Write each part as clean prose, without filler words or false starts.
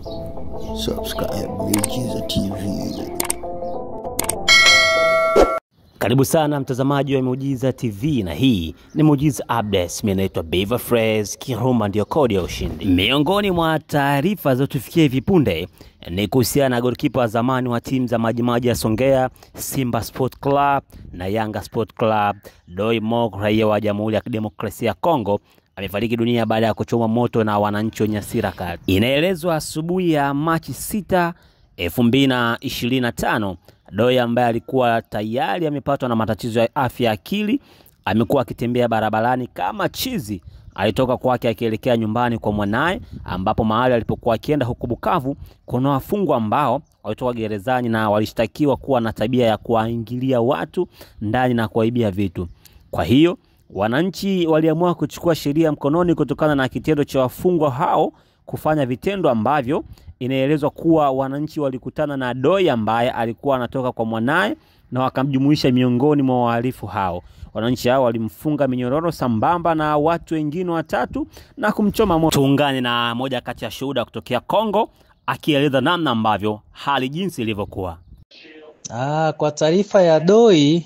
Subscribe Miujiza TV. Karibu sana mtazamaji wa Miujiza TV, na hii ni Miujiza Updates. Mimi naitwa Beaver Phrase, Kirumba ndio kodi ya ushindi. Miongoni mwa taarifa zilizotufikia hivi punde ni kuhusiana na golikipa wa zamani wa timu za Majimaji ya Songea, Simba Sport Club na Yanga Sport Club, Doi Mok, raia wa Jamhuri ya Kidemokrasia ya Kongo, amefariki dunia baada ya kuchomwa moto na wananchi wenye hasira kali. Inaelezwa asubuhi ya Machi 6, 2025, Doi ambaye alikuwa tayari amepatwa na matatizo ya afya ya akili, amekuwa akitembea barabarani kama chizi. Alitoka kwake akielekea nyumbani kwa mwanae, ambapo mahali alipokuwa akienda huko Bukavu kuna wafungwa ambao walitoka gerezani na walishtakiwa kuwa na tabia ya kuwaingilia watu ndani na kuwaibia vitu. Kwa hiyo wananchi waliamua kuchukua sheria mkononi kutokana na kitendo cha wafungwa hao kufanya vitendo ambavyo inaelezwa kuwa wananchi walikutana na Doi ambaye alikuwa anatoka kwa mwanae na wakamjumuisha miongoni mwa wahalifu hao. Wananchi hao walimfunga minyororo sambamba na watu wengine watatu na kumchoma moto. Tuungane na moja kati ya shuhuda kutokea Kongo akieleza namna ambavyo hali jinsi ilivyokuwa. Kwa taarifa ya Doi,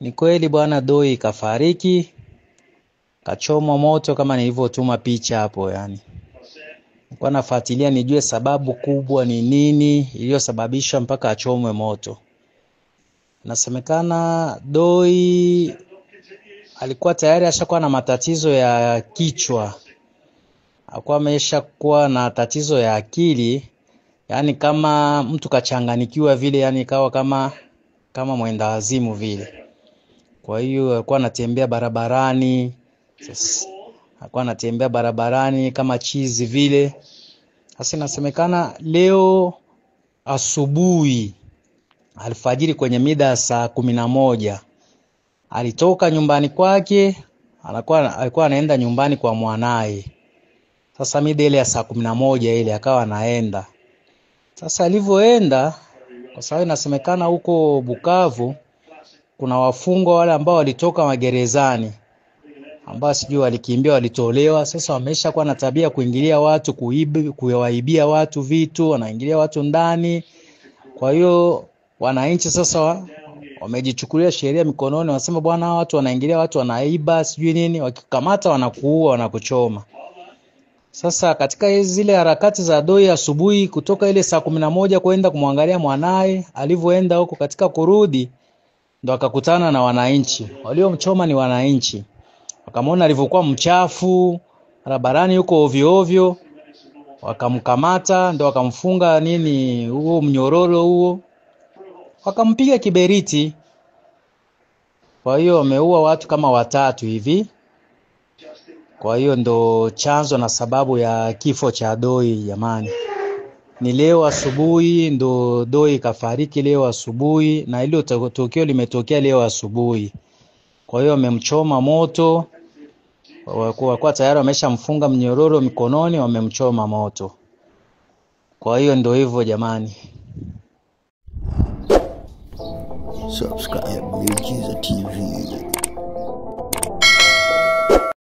ni kweli bwana Doi kafariki, kachomwa moto kama nilivyotuma picha hapo. Yani nilikuwa nafuatilia nijue sababu kubwa ni nini iliyosababisha mpaka achomwe moto. Nasemekana Doi alikuwa tayari ashakuwa na matatizo ya kichwa, alikuwa ameshakuwa na tatizo ya akili, yani kama mtu kachanganikiwa vile, yani ikawa kama mwenda wazimu vile. Kwa hiyo alikuwa anatembea barabarani, alikuwa anatembea barabarani kama chizi vile. Sasa inasemekana leo asubuhi alfajiri kwenye mida saa 11 alitoka nyumbani kwake, alikuwa anaenda nyumbani kwa mwanae. Sasa mida ile ya saa 11 ile akawa anaenda. Sasa alivyoenda, kwa sababu inasemekana huko Bukavu kuna wafungwa wale ambao walitoka magerezani, ambao sijui walikimbia walitolewa. Sasa wamesha kuwa na tabia kuingilia watu, kuwaibia watu vitu, wanaingilia watu ndani. Kwa hiyo wananchi sasa wamejichukulia sheria mikononi, wanasema bwana watu wanaingilia watu, wanaiba sijui nini, wakikamata wanakuua, wanakuchoma. Sasa katika zile harakati za Doi asubuhi kutoka ile saa 11 kwenda kumwangalia mwanae, alivyoenda huko katika kurudi ndo akakutana na wananchi. Waliomchoma ni wananchi. Wakamwona alivyokuwa mchafu barabarani huko ovyo ovyo, wakamkamata, ndo wakamfunga huo mnyororo huo, wakampiga kiberiti. Kwa hiyo wameua watu kama watatu hivi. Kwa hiyo ndo chanzo na sababu ya kifo cha Doi jamani. Ni leo asubuhi ndo Doi kafariki, leo asubuhi, na hilo tukio limetokea leo asubuhi. Kwa hiyo wamemchoma moto, kwa tayari wameshamfunga mnyororo mikononi, wamemchoma moto. Kwa hiyo ndo hivyo jamani. Subscribe Miujiza TV.